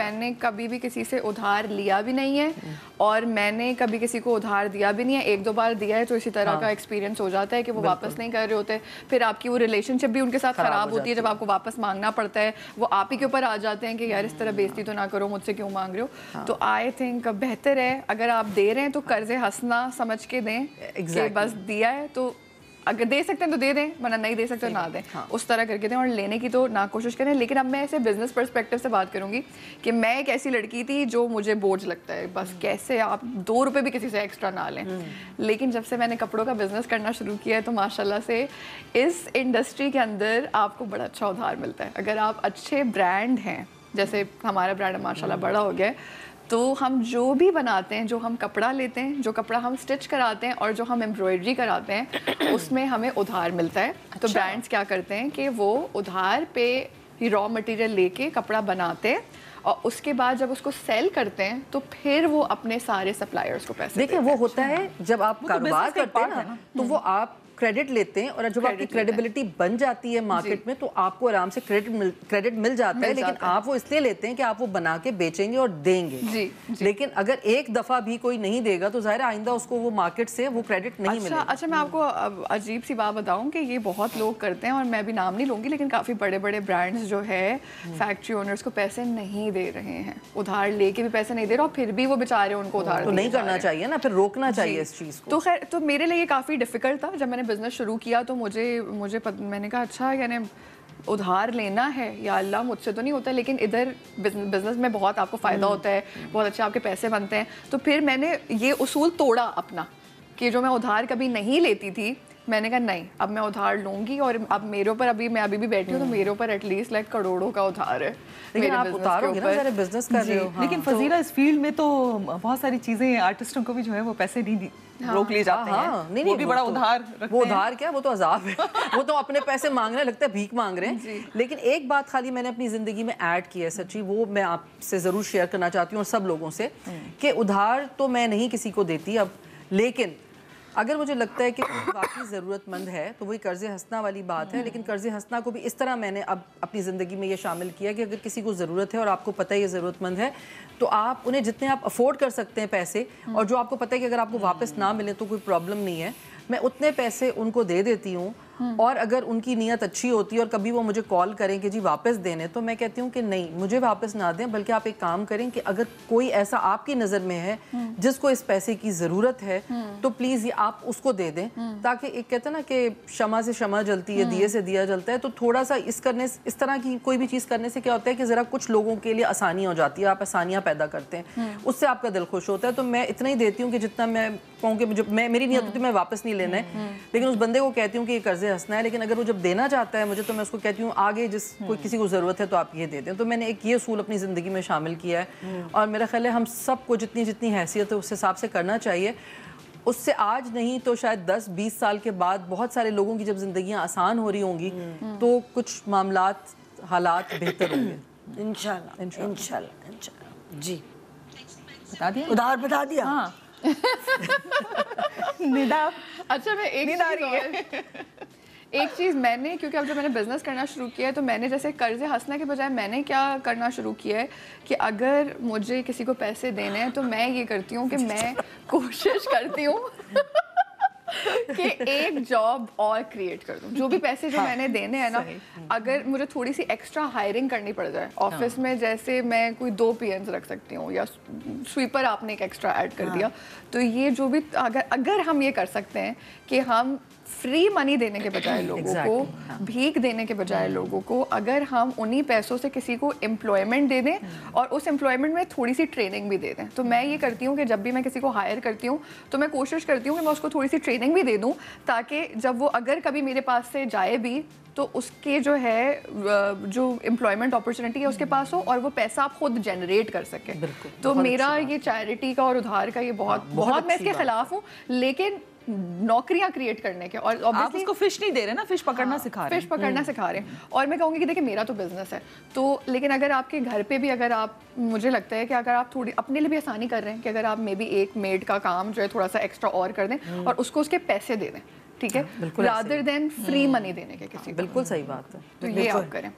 मैंने कभी भी किसी से उधार लिया भी नहीं है और मैंने कभी किसी को उधार दिया भी नहीं है। एक दो बार दिया है तो इसी तरह का एक्सपीरियंस हो जाता है कि वो वापस नहीं कर रहे होते, फिर आपकी वो रिलेशनशिप भी उनके साथ खराब होती है। जब आपको वापस मांगना पड़ता है वो आप ही के ऊपर आ जाते हैं कि यार इस तरह बेइज्जती तो ना करो, मुझसे क्यों मांग रहे हो। तो आई थिंक बेहतर है अगर आप दे रहे हैं तो कर्जे हंसना समझ के दें कि बस दिया है तो अगर दे सकते हैं तो दे दें, वरना नहीं दे सकते तो ना दें। उस तरह करके दें और लेने की तो ना कोशिश करें। लेकिन अब मैं ऐसे बिजनेस पर्सपेक्टिव से बात करूंगी कि मैं एक ऐसी लड़की थी जो मुझे बोझ लगता है बस कैसे आप 2 रुपए भी किसी से एक्स्ट्रा ना लें। लेकिन जब से मैंने कपड़ों का बिजनेस करना शुरू किया है तो माशाल्लाह से इस इंडस्ट्री के अंदर आपको बड़ा अच्छा उधार मिलता है। अगर आप अच्छे ब्रांड हैं, जैसे हमारा ब्रांड माशाल्लाह बड़ा हो गया है, तो हम जो भी बनाते हैं, जो हम कपड़ा लेते हैं, जो कपड़ा हम स्टिच कराते हैं और जो हम एम्ब्रॉयडरी कराते हैं उसमें हमें उधार मिलता है। तो ब्रांड्स क्या करते हैं कि वो उधार पे ही रॉ मटेरियल लेके कपड़ा बनाते हैं और उसके बाद जब उसको सेल करते हैं तो फिर वो अपने सारे सप्लायर्स को पैसे देते हैं। देखिए वो होता है जब आप कारोबार करते हैं ना तो वो आप क्रेडिट लेते हैं और जब आपकी क्रेडिबिलिटी बन जाती है मार्केट में तो आपको आराम से क्रेडिट मिल जाता है। लेकिन आप वो इसलिए लेते हैं कि आप वो बना के बेचेंगे और देंगे। जी। लेकिन अगर एक दफा भी कोई नहीं देगा तो जाहिर आइंदा उसको वो मार्केट से वो क्रेडिट नहीं मिलेगा। अच्छा मैं आपको अजीब सी बात बताऊं कि ये बहुत लोग करते हैं और मैं भी नाम नहीं लूंगी, लेकिन काफी बड़े बड़े ब्रांड्स जो है फैक्ट्री ओनर्स को पैसे नहीं दे रहे हैं, उधार लेके भी पैसे नहीं दे रहे और फिर भी वो बेचारे उनको उधार तो नहीं करना चाहिए ना, फिर रोकना चाहिए इस चीज को। तो खैर तो मेरे लिए काफी डिफिकल्ट था जब मैंने बिजनेस शुरू किया। तो मैंने कहा अच्छा यानी उधार लेना है या अल्लाह मुझसे तो नहीं होता, लेकिन इधर बिजनेस में बहुत आपको फ़ायदा होता है, बहुत अच्छे आपके पैसे बनते हैं। तो फिर मैंने ये उसूल तोड़ा अपना कि जो मैं उधार कभी नहीं लेती थी, मैंने कहा नहीं अब मैं उधार लूंगी और अब मेरे ऊपर मैं अभी भी बैठी हूँ तो मेरे ऊपर एटलीस्ट लाइक करोड़ों का उधार है। लेकिन आप उतारोगे ना, जरा बिजनेस कर रहे हो। लेकिन फजीला इस फील्ड में तो बहुत सारी चीजें आर्टिस्टों को भी जो है वो पैसे नहीं रोक ले जाते हैं। नहीं, वो भी बड़ा उधार रखते हैं। वो उधार क्या, वो तो अजाब है। वो तो अपने पैसे मांग रहे हैं, लगता है भीख मांग रहे हैं। लेकिन एक बात खाली मैंने अपनी जिंदगी में ऐड की है सच्ची, वो मैं आपसे जरूर शेयर करना चाहती हूँ और सब लोगों से, कि उधार तो मैं नहीं किसी को देती अब, लेकिन अगर मुझे लगता है कि वाकई ज़रूरतमंद है तो वही कर्ज़े हंसना वाली बात है। लेकिन कर्ज़े हंसना को भी इस तरह मैंने अब अपनी ज़िंदगी में ये शामिल किया कि अगर किसी को ज़रूरत है और आपको पता है ये ज़रूरतमंद है तो आप उन्हें जितने आप अफोर्ड कर सकते हैं पैसे, और जो आपको पता है कि अगर आपको वापस ना मिले तो कोई प्रॉब्लम नहीं है, मैं उतने पैसे उनको दे देती हूँ। और अगर उनकी नीयत अच्छी होती है और कभी वो मुझे कॉल करें कि जी वापस देने, तो मैं कहती हूँ कि नहीं मुझे वापस ना दें, बल्कि आप एक काम करें कि अगर कोई ऐसा आपकी नज़र में है जिसको इस पैसे की ज़रूरत है तो प्लीज़ ये आप उसको दे दें, ताकि एक कहते हैं ना कि शमा से शमा जलती है, दिए से दिया जलता है। तो थोड़ा सा इस तरह की कोई भी चीज़ करने से क्या होता है कि ज़रा कुछ लोगों के लिए आसानी हो जाती है, आप आसानियाँ पैदा करते हैं, उससे आपका दिल खुश होता है। तो मैं इतना ही देती हूँ कि जितना मैं कहूँ कि मुझे मेरी नीयत होती है मैं वापस नहीं लेना है, लेकिन उस बंदे को कहती हूँ कि ये कर्जे हंसना है। लेकिन अगर वो जब देना चाहता है मुझे तो मैं उसको कहती हूँ आगे जिस कोई किसी को ज़रूरत है तो आप ये दे दें। तो मैंने एक ये उसूल अपनी ज़िंदगी में शामिल किया है और मेरा ख्याल है हम सबको जितनी जितनी हैसियत है उस हिसाब से करना चाहिए। उससे आज नहीं तो शायद 10-20 साल के बाद बहुत सारे लोगों की जब जिंदगियां आसान हो रही होंगी तो कुछ मामलात हालात बेहतर होंगे इंशाल्लाह। इंशाल्लाह जी बता दिया, उधार बता दिया। हाँ। निदा अच्छा मैं एक चीज़ मैंने, क्योंकि अब जब मैंने बिज़नेस करना शुरू किया है तो मैंने जैसे कर्जे हंसने के बजाय मैंने क्या करना शुरू किया है कि अगर मुझे किसी को पैसे देने हैं तो मैं ये करती हूँ कि मैं कोशिश करती हूँ कि एक जॉब और क्रिएट कर दूं। जो भी पैसे जो मैंने देने हैं ना, अगर मुझे थोड़ी सी एक्स्ट्रा हायरिंग करनी पड़ जाए ऑफिस में, जैसे मैं कोई 2 PMs रख सकती हूँ या स्वीपर आपने एक एक्स्ट्रा ऐड कर दिया, तो ये जो भी अगर हम ये कर सकते हैं कि हम फ्री मनी देने के बजाय लोगों को, भीख देने के बजाय लोगों को, अगर हम उन्हीं पैसों से किसी को एम्प्लॉयमेंट दे दें और उस एम्प्लॉयमेंट में थोड़ी सी ट्रेनिंग भी दे दें। तो मैं ये करती हूँ कि जब भी मैं किसी को हायर करती हूँ तो मैं कोशिश करती हूँ कि मैं उसको थोड़ी सी ट्रेनिंग भी दे दूँ, ताकि जब वो अगर कभी मेरे पास से जाए भी तो उसके जो है जो एम्प्लॉयमेंट अपॉर्चुनिटी है उसके पास हो और वो पैसा आप खुद जनरेट कर सके। तो मेरा ये चैरिटी का और उधार का ये बहुत मैं इसके खिलाफ हूँ, लेकिन नौकरियां क्रिएट करने के, और आप उसको फिश नहीं दे रहे ना, फिश पकड़ना सिखा रहे हैं। फिश पकड़ना सिखा रहे हैं। और मैं कहूँगी कि देखिए मेरा तो बिजनेस है तो, लेकिन अगर आपके घर पे भी अगर आप, मुझे लगता है कि अगर आप थोड़ी अपने लिए भी आसानी कर रहे हैं कि अगर आप मे बी एक मेड का काम जो है थोड़ा सा एक्स्ट्रा और कर दें और उसको उसके पैसे दे दें, ठीक है, रादर देन फ्री मनी देने के किसी। बिल्कुल सही बात है, तो ये आप करें।